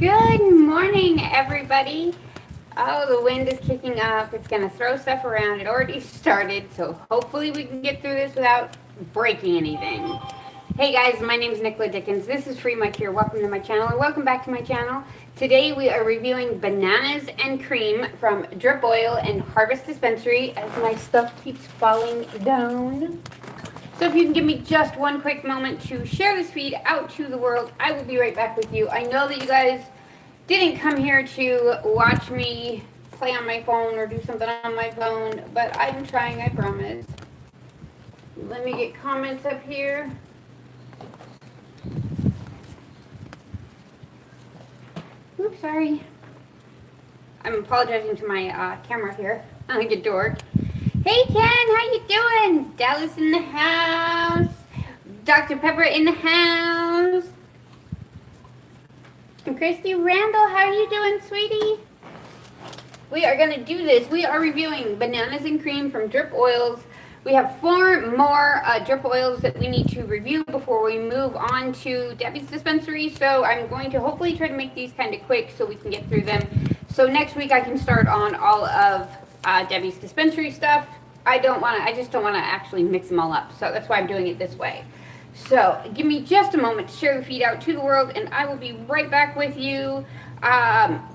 Good morning, everybody. Oh, the wind is kicking up. It's going to throw stuff around. It already started, so hopefully we can get through this without breaking anything. Hey guys, my name is Nicola Dickens. This is Free Mike here. Welcome to my channel, or welcome back to my channel. Today we are reviewing bananas and cream from Drip Oil and Harvest Dispensary as my stuff keeps falling down. So if you can give me just one quick moment to share this feed out to the world, I will be right back with you. I know that you guys didn't come here to watch me play on my phone or do something on my phone, but I'm trying, I promise. Let me get comments up here. Oops, sorry. I'm apologizing to my camera here. I get to work. Hey Ken, how you doing? Dallas in the house. Dr. Pepper in the house. And Christy Randall, how are you doing, sweetie? We are going to do this. We are reviewing bananas and cream from Drip Oils. We have 4 more Drip Oils that we need to review before we move on to Debbie's dispensary. So I'm going to hopefully try to make these kind of quick so we can get through them. So next week I can start on all of Debbie's dispensary stuff. I just don't want to actually mix them all up. So that's why I'm doing it this way. So give me just a moment to share the feed out to the world and I will be right back with you.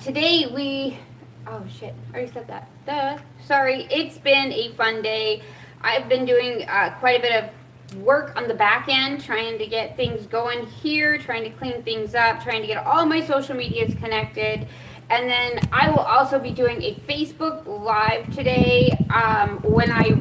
Today oh shit, I already said that. Duh. Sorry, it's been a fun day. I've been doing quite a bit of work on the back end, trying to get things going here, trying to clean things up, trying to get all my social medias connected. And then I will also be doing a Facebook Live today when I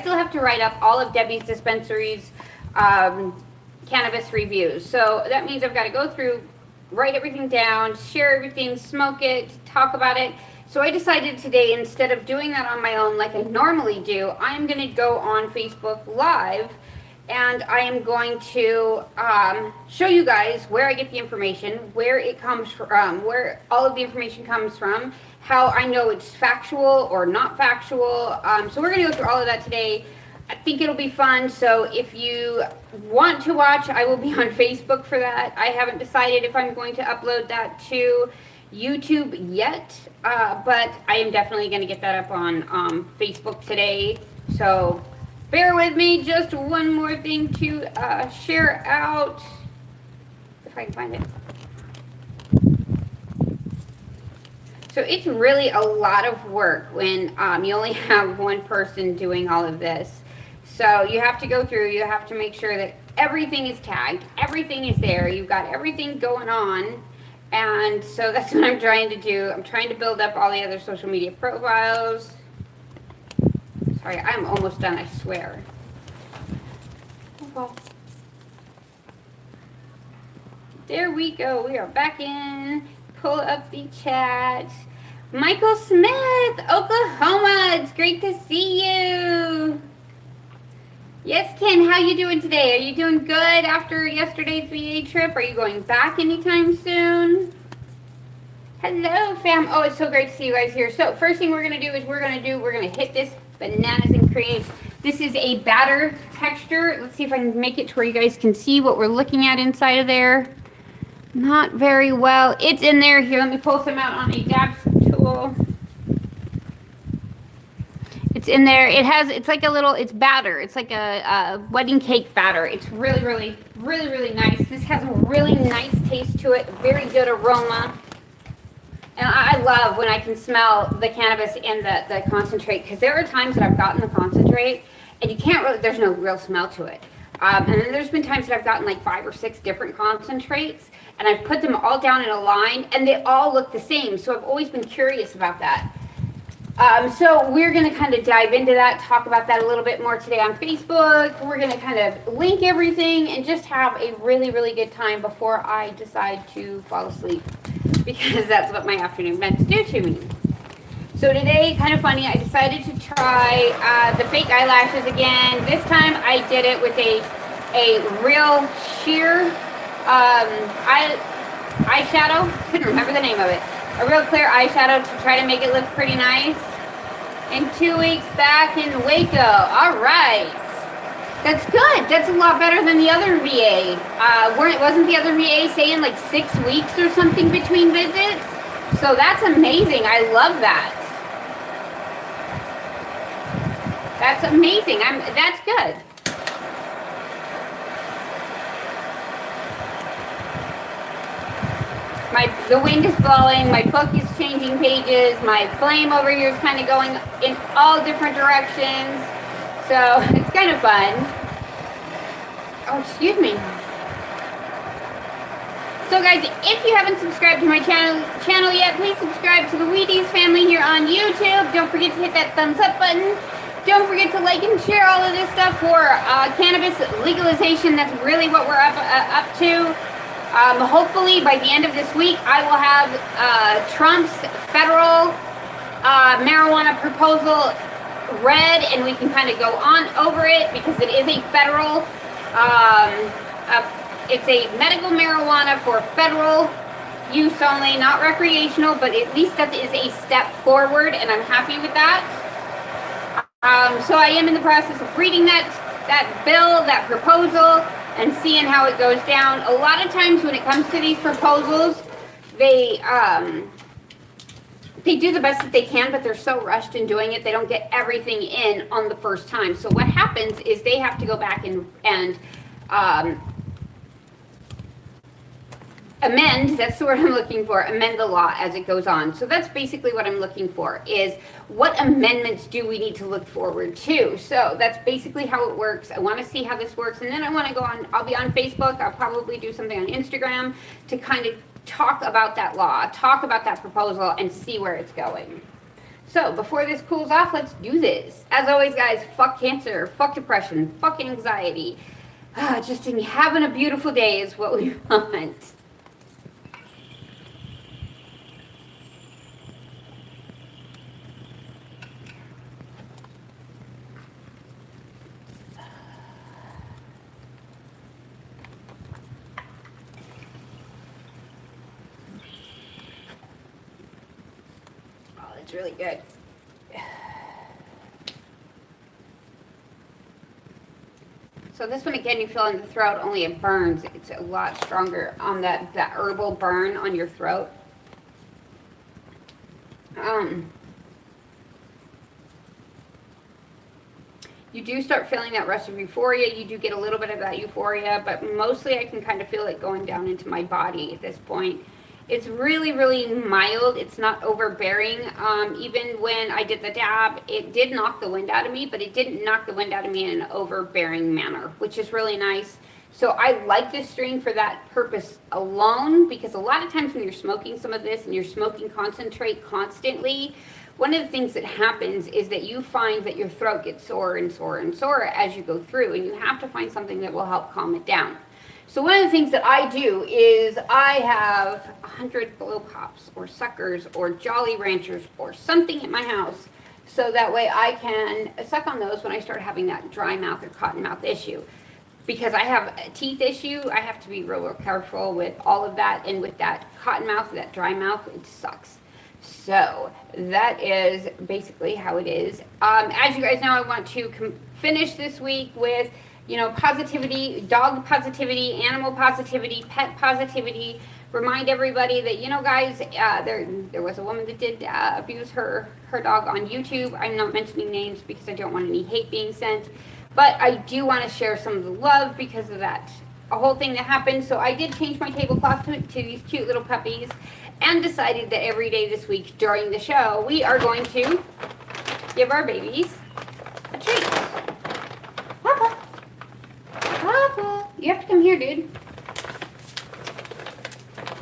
still have to write up all of Debbie's dispensary's cannabis reviews. So that means I've got to go through, write everything down, share everything, smoke it, talk about it. So I decided today, instead of doing that on my own like I normally do, I'm going to go on Facebook Live and I am going to show you guys where I get the information, where it comes from, where all of the information comes from, how I know it's factual or not factual. So we're going to go through all of that today. I think it'll be fun. So if you want to watch, I will be on Facebook for that. I haven't decided if I'm going to upload that to YouTube yet, but I am definitely going to get that up on Facebook today. So bear with me. Just one more thing to share out, if I can find it. So it's really a lot of work when you only have one person doing all of this. So you have to go through, you have to make sure that everything is tagged, everything is there, you've got everything going on. And so that's what I'm trying to do. I'm trying to build up all the other social media profiles. Sorry, I'm almost done, I swear. Okay. There we go. We are back in. Pull up the chat. Michael Smith, Oklahoma. It's great to see you. Yes, Ken, how you doing today? Are you doing good after yesterday's VA trip? Are you going back anytime soon? Hello, fam. Oh, it's so great to see you guys here. So first thing we're going to do is we're going to hit this bananas and cream. This is a batter texture. Let's see if I can make it to where you guys can see what we're looking at inside of there. Not very well. It's in there. Here, let me pull some out on a dab tool. It's in there. It's like a little, it's batter. It's like a wedding cake batter. It's really, really, really, really nice. This has a really nice taste to it. Very good aroma. And I love when I can smell the cannabis in the concentrate, because there are times that I've gotten the concentrate and you can't really, there's no real smell to it. And then there's been times that I've gotten like 5 or 6 different concentrates and I've put them all down in a line and they all look the same. So I've always been curious about that. So we're going to kind of dive into that, talk about that a little bit more today on Facebook. We're going to kind of link everything and just have a really, really good time before I decide to fall asleep, because that's what my afternoon meant to do to me. So today, kind of funny, I decided to try the fake eyelashes again. This time I did it with a real sheer eyeshadow. Couldn't remember the name of it. A real clear eyeshadow to try to make it look pretty nice. And 2 weeks back in Waco. All right. That's good. That's a lot better than the other VA. Wasn't the other VA saying like 6 weeks or something between visits? So that's amazing. I love that. That's amazing. That's good. The wind is blowing, my book is changing pages, my flame over here is kind of going in all different directions. So it's kind of fun. Oh, excuse me. So guys, if you haven't subscribed to my channel yet, please subscribe to the Wheaties family here on YouTube. Don't forget to hit that thumbs up button. Don't forget to like and share all of this stuff for cannabis legalization. That's really what we're up to. Hopefully by the end of this week, I will have Trump's federal marijuana proposal read, and we can kind of go on over it because it is a federal, it's a medical marijuana for federal use only, not recreational, but at least that is a step forward, and I'm happy with that. So I am in the process of reading that bill, that proposal, and seeing how it goes down. A lot of times when it comes to these proposals, they do the best that they can, but they're so rushed in doing it, they don't get everything in on the first time. So what happens is they have to go back and amend, that's the word I'm looking for, amend the law as it goes on. So that's basically what I'm looking for, is what amendments do we need to look forward to? So that's basically how it works. I want to see how this works, and then I want to go on, I'll be on Facebook, I'll probably do something on Instagram to kind of talk about that law, talk about that proposal, and see where it's going. So before this cools off, let's do this. As always, guys, fuck cancer, fuck depression, fuck anxiety. Just having a beautiful day is what we want. It's really good. So this one, again, you feel in the throat, only it burns. It's a lot stronger on that herbal burn on your throat. You do start feeling that rush of euphoria. You do get a little bit of that euphoria, but mostly I can kind of feel it going down into my body at this point. It's really, really mild. It's not overbearing. Even when I did the dab, it did knock the wind out of me, but it didn't knock the wind out of me in an overbearing manner, which is really nice. So I like this strain for that purpose alone, because a lot of times when you're smoking some of this and you're smoking concentrate constantly, one of the things that happens is that you find that your throat gets sore and sore and sore as you go through, and you have to find something that will help calm it down. So one of the things that I do is I have 100 Blow Pops or Suckers or Jolly Ranchers or something at my house, so that way I can suck on those when I start having that dry mouth or cotton mouth issue. Because I have a teeth issue, I have to be real careful with all of that, and with that cotton mouth, that dry mouth, it sucks. So that is basically how it is. As you guys know, I want to finish this week with, you know, positivity, dog positivity, animal positivity, pet positivity. Remind everybody that, you know, guys, there was a woman that did abuse her dog on YouTube. I'm not mentioning names because I don't want any hate being sent. But I do want to share some of the love because of that whole thing that happened. So I did change my tablecloth to these cute little puppies, and decided that every day this week during the show, we are going to give our babies a treat. Papa. Papa. You have to come here, dude.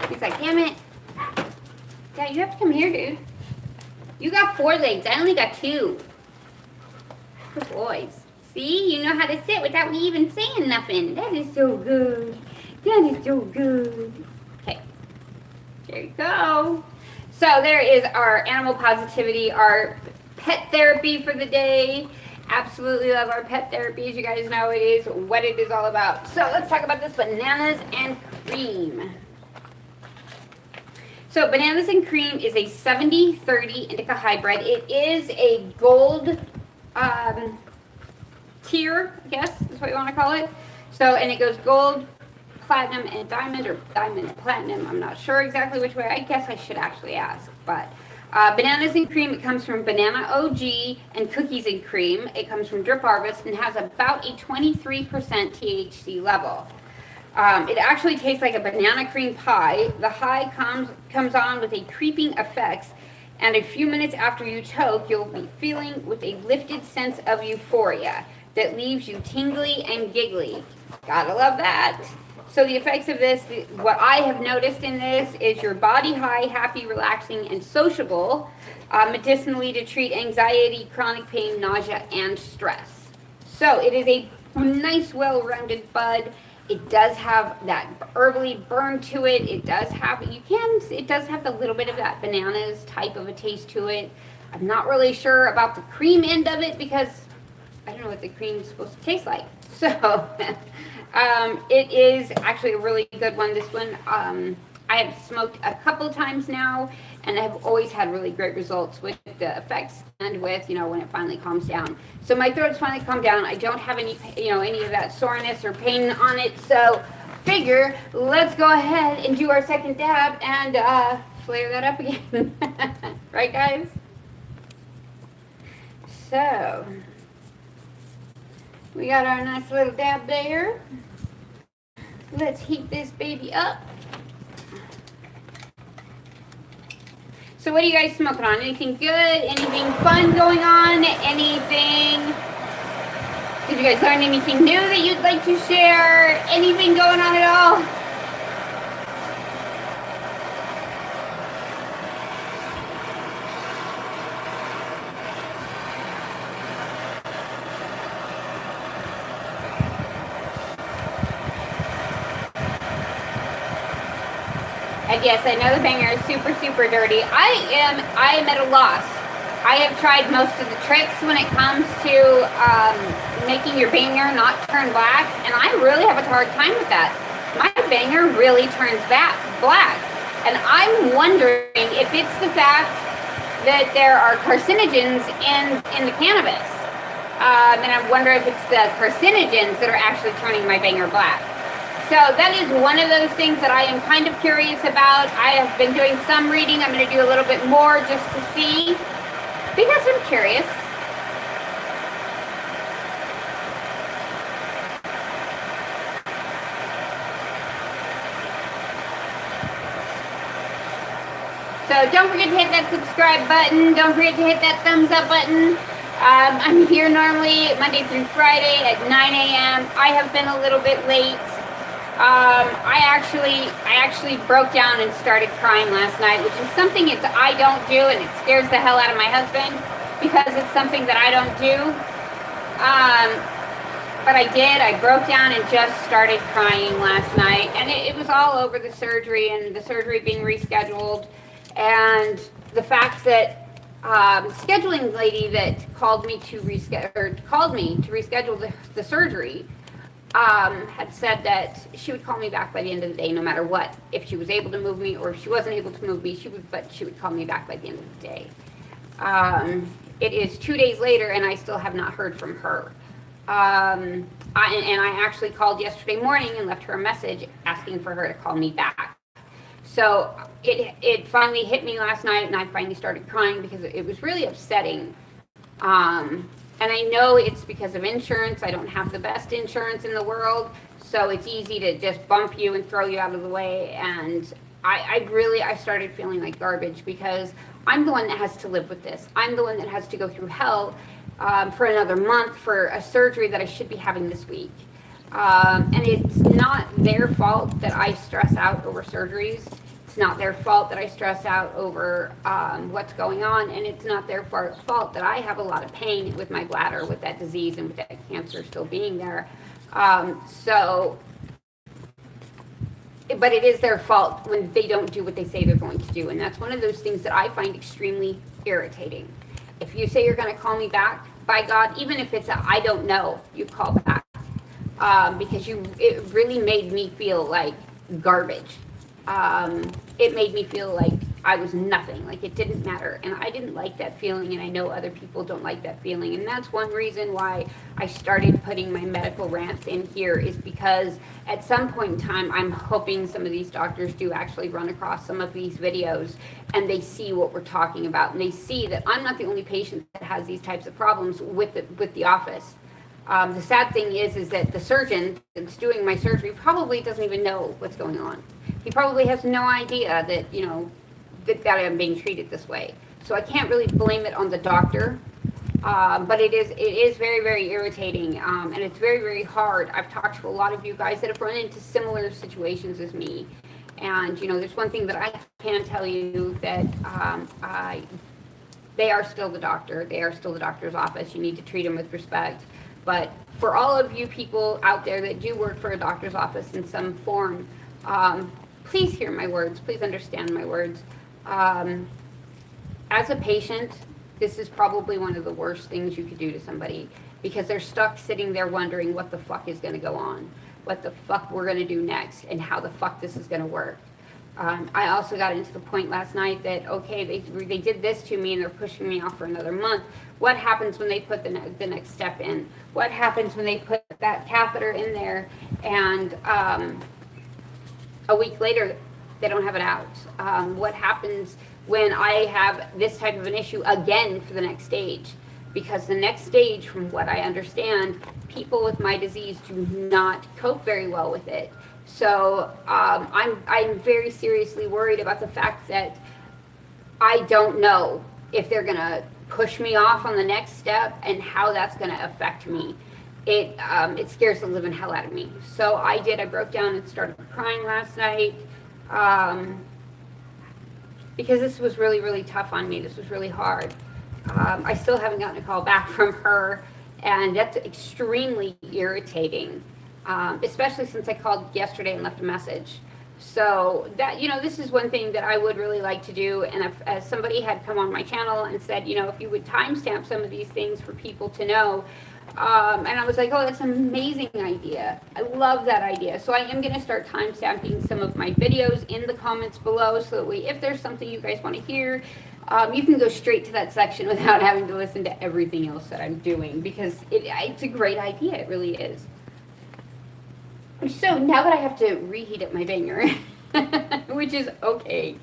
He's like, damn it. Dad, you have to come here, dude. You got 4 legs. I only got 2. Good boys. See, you know how to sit without me even saying nothing. That is so good. That is so good. Okay. There you go. So there is our animal positivity, our pet therapy for the day. Absolutely love our pet therapy. As you guys know, it is what it is all about. So let's talk about this bananas and cream. So bananas and cream is a 70-30 indica hybrid. It is a gold tier, I guess is what you want to call it. So, and it goes gold, platinum, and diamond, or diamond, platinum. I'm not sure exactly which way. I guess I should actually ask. But bananas and cream, it comes from Banana OG, and cookies and cream. It comes from Drip Harvest and has about a 23% THC level. It actually tastes like a banana cream pie. The high comes on with a creeping effects, and a few minutes after you toke, you'll be feeling with a lifted sense of euphoria that leaves you tingly and giggly. Gotta love that. So the effects of this, what I have noticed in this is your body high, happy, relaxing, and sociable, medicinally to treat anxiety, chronic pain, nausea, and stress. So it is a nice, well-rounded bud. It does have that herbally burn to it. It does have, it does have a little bit of that bananas type of a taste to it. I'm not really sure about the cream end of it because I don't know what the cream is supposed to taste like. So it is actually a really good one. This one, I have smoked a couple times now, and I've always had really great results with the effects and with, when it finally calms down. So my throat's finally calmed down. I don't have any, any of that soreness or pain on it. So figure, let's go ahead and do our second dab and flare that up again. Right, guys? So we got our nice little dab there. Let's heat this baby up. So what are you guys smoking on? Anything good? Anything fun going on? Anything? Did you guys learn anything new that you'd like to share? Anything going on at all? And yes, I know the banger is super, super dirty. I am at a loss. I have tried most of the tricks when it comes to making your banger not turn black, and I really have a hard time with that. My banger really turns black. And I'm wondering if it's the fact that there are carcinogens in the cannabis. And I wonder if it's the carcinogens that are actually turning my banger black. So that is one of those things that I am kind of curious about. I have been doing some reading. I'm going to do a little bit more just to see, because I'm curious. So don't forget to hit that subscribe button. Don't forget to hit that thumbs up button. I'm here normally Monday through Friday at 9 a.m. I have been a little bit late. I actually broke down and started crying last night, which is something I don't do, and it scares the hell out of my husband because it's something that I don't do. But I did. I broke down and just started crying last night, and it was all over the surgery and the surgery being rescheduled, and the fact that scheduling lady that called me to reschedule the surgery. Had said that she would call me back by the end of the day, no matter what. If she was able to move me, or if she wasn't able to move me, she would call me back by the end of the day. It is 2 days later, and I still have not heard from her. I actually called yesterday morning and left her a message asking for her to call me back. So it finally hit me last night, and I finally started crying because it was really upsetting. And I know it's because of insurance. I don't have the best insurance in the world, so it's easy to just bump you and throw you out of the way. And I started feeling like garbage because I'm the one that has to live with this. I'm the one that has to go through hell for another month for a surgery that I should be having this week. And it's not their fault that I stress out over surgeries. It's not their fault that I stress out over what's going on, and it's not their fault that I have a lot of pain with my bladder, with that disease, and with that cancer still being there. But it is their fault when they don't do what they say they're going to do, and that's one of those things that I find extremely irritating. If you say you're going to call me back, by God, even if it's I don't know, you call back, because it really made me feel like garbage. It made me feel like I was nothing. Like, it didn't matter. And I didn't like that feeling, and I know other people don't like that feeling. And that's one reason why I started putting my medical rants in here, is because at some point in time, I'm hoping some of these doctors do actually run across some of these videos and they see what we're talking about. And they see that I'm not the only patient that has these types of problems with the office. The sad thing is that the surgeon that's doing my surgery probably doesn't even know what's going on. He probably has no idea that, that I'm being treated this way. So I can't really blame it on the doctor, but it is very, very irritating, and it's very, very hard. I've talked to a lot of you guys that have run into similar situations as me, and there's one thing that I can tell you, that they are still the doctor. They are still the doctor's office. You need to treat them with respect. But for all of you people out there that do work for a doctor's office in some form, please hear my words. Please understand my words. As a patient, this is probably one of the worst things you could do to somebody, because they're stuck sitting there wondering what the fuck is going to go on, what the fuck we're going to do next, and how the fuck this is going to work. I also got into the point last night that, okay, they did this to me and they're pushing me off for another month. What happens when they put the next step in? What happens when they put that catheter in there and a week later they don't have it out? What happens when I have this type of an issue again for the next stage? Because the next stage, from what I understand, people with my disease do not cope very well with it. So I'm very seriously worried about the fact that I don't know if they're gonna push me off on the next step and how that's gonna affect me. It scares the living hell out of me. So I broke down and started crying last night, because this was really, really tough on me. This was really hard. I still haven't gotten a call back from her, and that's extremely irritating, especially since I called yesterday and left a message. So that, this is one thing that I would really like to do. And as somebody had come on my channel and said, if you would timestamp some of these things for people to know, and I was like, oh, that's an amazing idea. I love that idea. So I am going to start timestamping some of my videos in the comments below, so that way, if there's something you guys want to hear, you can go straight to that section without having to listen to everything else that I'm doing, because it's a great idea. It really is. So now that I have to reheat up my banger, which is okay.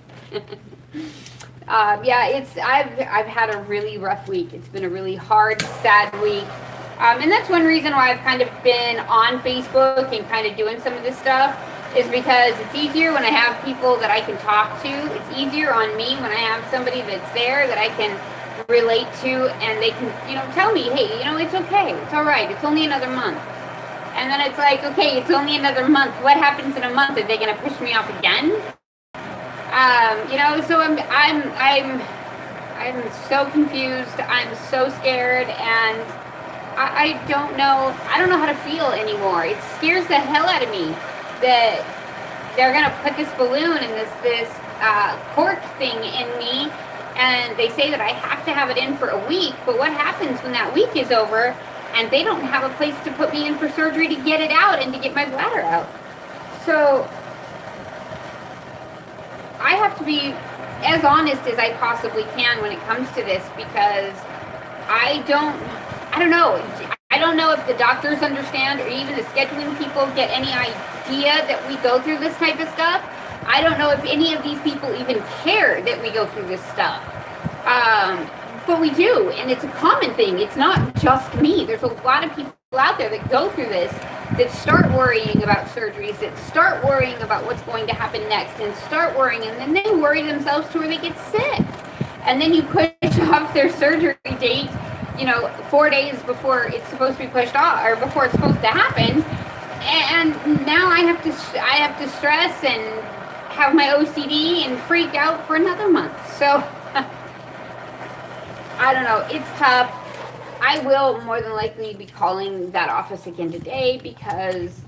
Yeah, I've had a really rough week. It's been a really hard, sad week. And that's one reason why I've kind of been on Facebook and kind of doing some of this stuff, is because it's easier when I have people that I can talk to. It's easier on me when I have somebody that's there that I can relate to, and they can, tell me, hey, it's okay. It's all right. It's only another month. And then it's like, okay, it's only another month. What happens in a month? Are they going to push me off again? So I'm so confused. I'm so scared, and I don't know how to feel anymore. It scares the hell out of me that they're going to put this balloon and this cork thing in me, and they say that I have to have it in for a week. But what happens when that week is over and they don't have a place to put me in for surgery to get it out and to get my bladder out? So I have to be as honest as I possibly can when it comes to this, because I don't know. I don't know if the doctors understand, or even the scheduling people get any idea that we go through this type of stuff. I don't know if any of these people even care that we go through this stuff. But we do, and it's a common thing. It's not just me. There's a lot of people out there that go through this, that start worrying about surgeries, that start worrying about what's going to happen next, and start worrying, and then they worry themselves to where they get sick. And then you push off their surgery date, 4 days before it's supposed to be pushed off, or before it's supposed to happen. And now I have to stress and have my OCD and freak out for another month. So I don't know. It's tough. I will more than likely be calling that office again today, because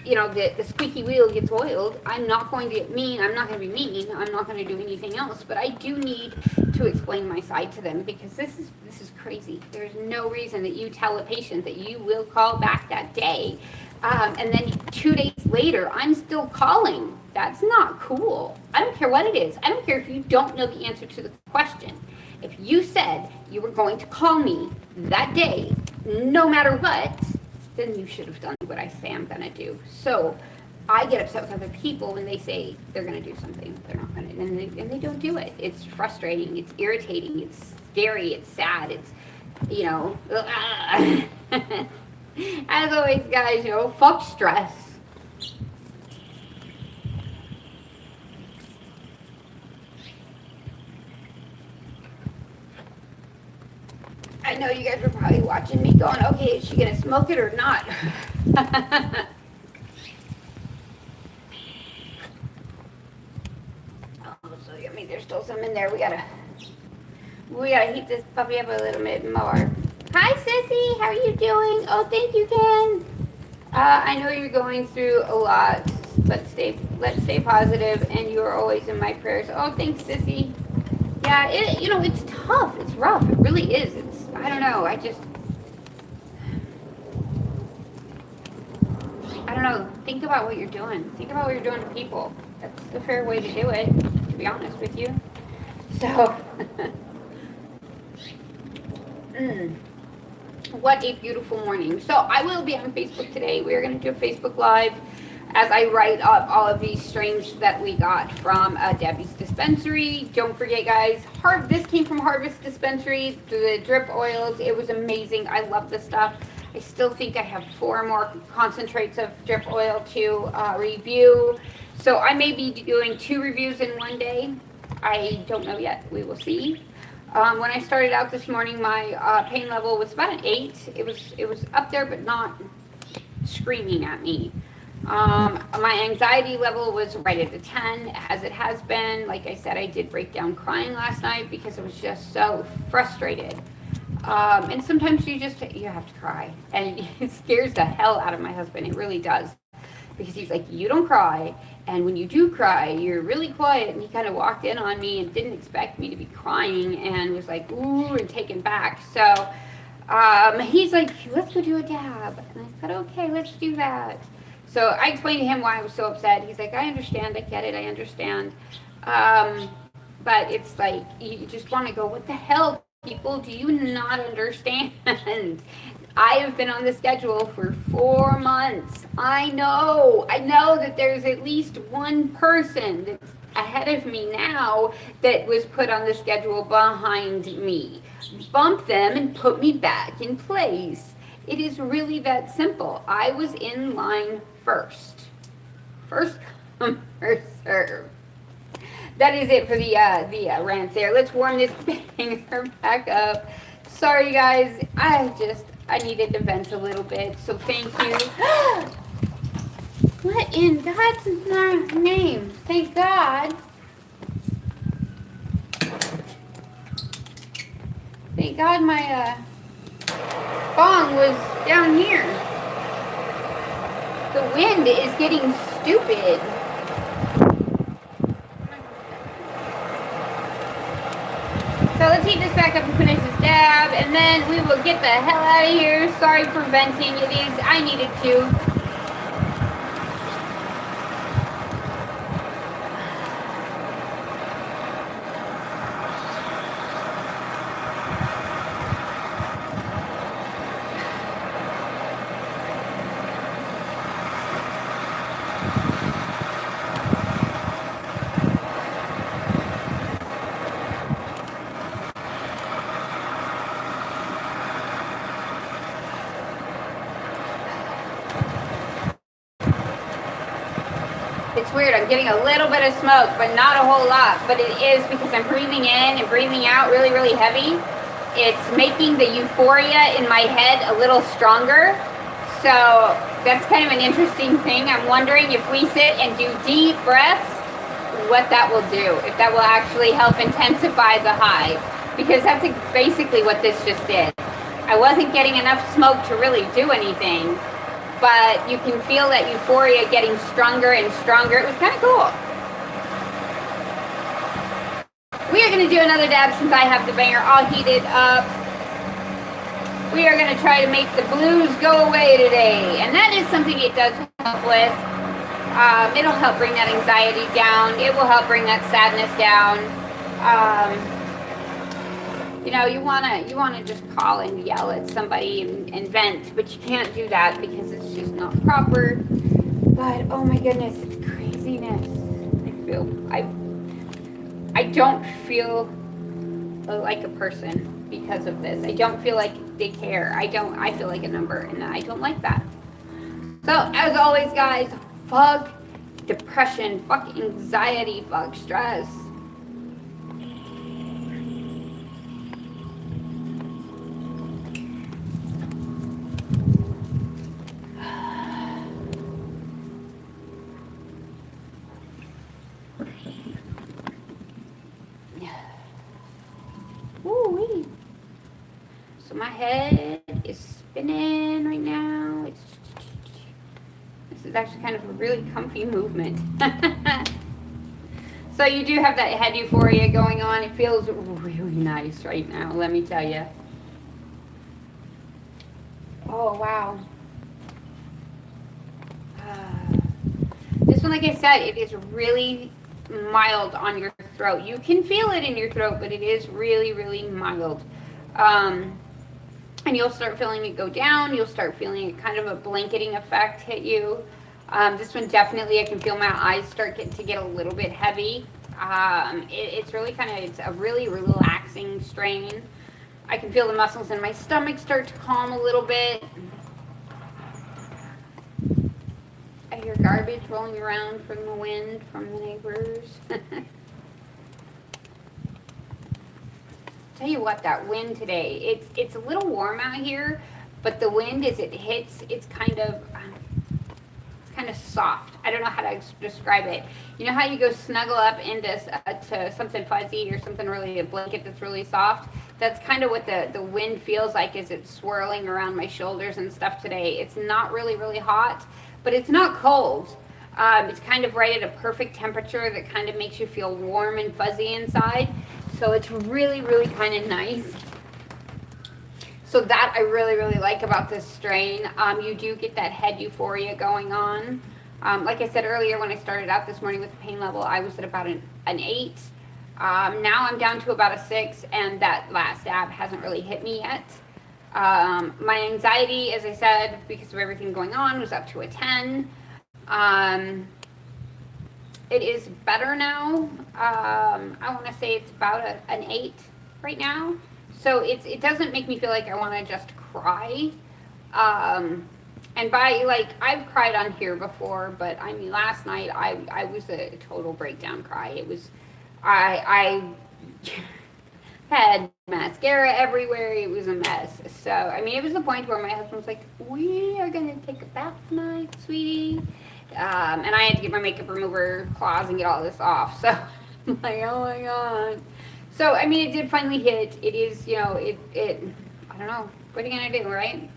the squeaky wheel gets oiled. I'm not going to get mean. I'm not going to be mean. I'm not going to do anything else. But I do need to explain my side to them, because this is crazy. There's no reason that you tell a patient that you will call back that day, and then 2 days later I'm still calling That's not cool. I don't care what it is. I don't care if you don't know the answer to the question. If you said you were going to call me that day, no matter what, then you should have done what I say I'm going to do. So I get upset with other people when they say they're going to do something. They're not going to, and they don't do it. It's frustrating. It's irritating. It's scary. It's sad. It's, you know, as always, guys, you know, fuck stress. I know you guys are probably watching me going, okay, is she going to smoke it or not? Oh, so yummy. There's still some in there. We gotta heat this puppy up a little bit more. Hi, Sissy. How are you doing? Oh, thank you, Ken. I know you're going through a lot, but let's stay positive, and you are always in my prayers. Oh, thanks, Sissy. Yeah, it's tough. It's rough. It really is. I don't know. I don't know. Think about what you're doing. Think about what you're doing to people. That's the fair way to do it, to be honest with you. So, what a beautiful morning. So I will be on Facebook today. We're going to do a Facebook Live as I write up all of these strains that we got from Debbie's dispensary. Don't forget, guys, this came from Harvest Dispensary, the drip oils. It was amazing. I love this stuff. I still think I have 4 more concentrates of drip oil to review. So I may be doing 2 reviews in one day. I don't know yet. We will see. When I started out this morning, my pain level was about an 8. It was up there, but not screaming at me. My anxiety level was right at a 10, as it has been. Like I said, I did break down crying last night because I was just so frustrated. And sometimes you have to cry. And it scares the hell out of my husband. It really does. Because he's like, you don't cry. And when you do cry, you're really quiet. And he kind of walked in on me and didn't expect me to be crying and was like, ooh, and taken back. So he's like, let's go do a dab. And I said, okay, let's do that. So I explained to him why I was so upset. He's like, I understand. I get it. I understand. But it's like, you just want to go, what the hell, people? Do you not understand? I have been on the schedule for 4 months. I know that there's at least one person that's ahead of me now that was put on the schedule behind me. Bump them and put me back in place. It is really that simple. I was in line first. First come, first serve. That is it for the rant there. Let's warm this banger back up. Sorry, guys. I needed to vent a little bit, so thank you. What in God's name? Thank God. Thank God my bong was down here. The wind is getting stupid. So let's heat this back up and finish this dab, and then we will get the hell out of here. Sorry for venting. I needed to. It's weird, I'm getting a little bit of smoke, but not a whole lot. But it is because I'm breathing in and breathing out really, really heavy. It's making the euphoria in my head a little stronger. So that's kind of an interesting thing. I'm wondering if we sit and do deep breaths, what that will do. If that will actually help intensify the high. Because that's basically what this just did. I wasn't getting enough smoke to really do anything. But you can feel that euphoria getting stronger and stronger. It was kind of cool. We are going to do another dab since I have the banger all heated up. We are going to try to make the blues go away today. And that is something it does help with. It'll help bring that anxiety down. It will help bring that sadness down. You know, you wanna just call and yell at somebody and vent, but you can't do that because it's just not proper. But oh my goodness, it's craziness. I don't feel like a person because of this. I don't feel like they care. I feel like a number, and I don't like that. So as always, guys, fuck depression, fuck anxiety, fuck stress. Woo-wee. So my head is spinning right now. This is actually kind of a really comfy movement. So you do have that head euphoria going on. It feels really nice right now, let me tell you. Oh, wow. This one, like I said, it is really mild on your throat. You can feel it in your throat, but it is really, really mild. And you'll start feeling it go down. You'll start feeling it kind of a blanketing effect hit you. This one definitely, I can feel my eyes start to get a little bit heavy. It's really it's a really relaxing strain. I can feel the muscles in my stomach start to calm a little bit. I hear garbage rolling around from the wind, from the neighbors. Tell you what, that wind today, it's a little warm out here, but the wind as it hits, it's kind of soft. I don't know how to describe it. You know how you go snuggle up into to something fuzzy or something really, a blanket that's really soft? That's kind of what the wind feels like as it's swirling around my shoulders and stuff today. It's not really, really hot, but it's not cold. It's kind of right at a perfect temperature that kind of makes you feel warm and fuzzy inside. So it's really, really kind of nice. So that I really, really like about this strain. You do get that head euphoria going on. Like I said earlier, when I started out this morning with the pain level, I was at about an 8. Now I'm down to about a 6, and that last dab hasn't really hit me yet. My anxiety, as I said, because of everything going on, was up to a 10. It is better now. I want to say it's about an 8 right now. So it doesn't make me feel like I want to just cry. And I've cried on here before, but I mean, last night I was a total breakdown cry. It was, I had mascara everywhere. It was a mess. So, I mean, it was the point where my husband was like, we are going to take a bath tonight, sweetie. And I had to get my makeup remover claws and get all this off. So, I'm like, oh my God. So, I mean, it did finally hit. It is, I don't know. What are you going to do, right?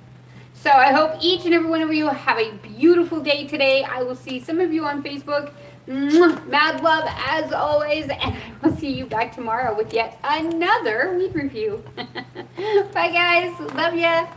So, I hope each and every one of you have a beautiful day today. I will see some of you on Facebook. Mad love as always. And I will see you back tomorrow with yet another weed review. Bye, guys. Love ya.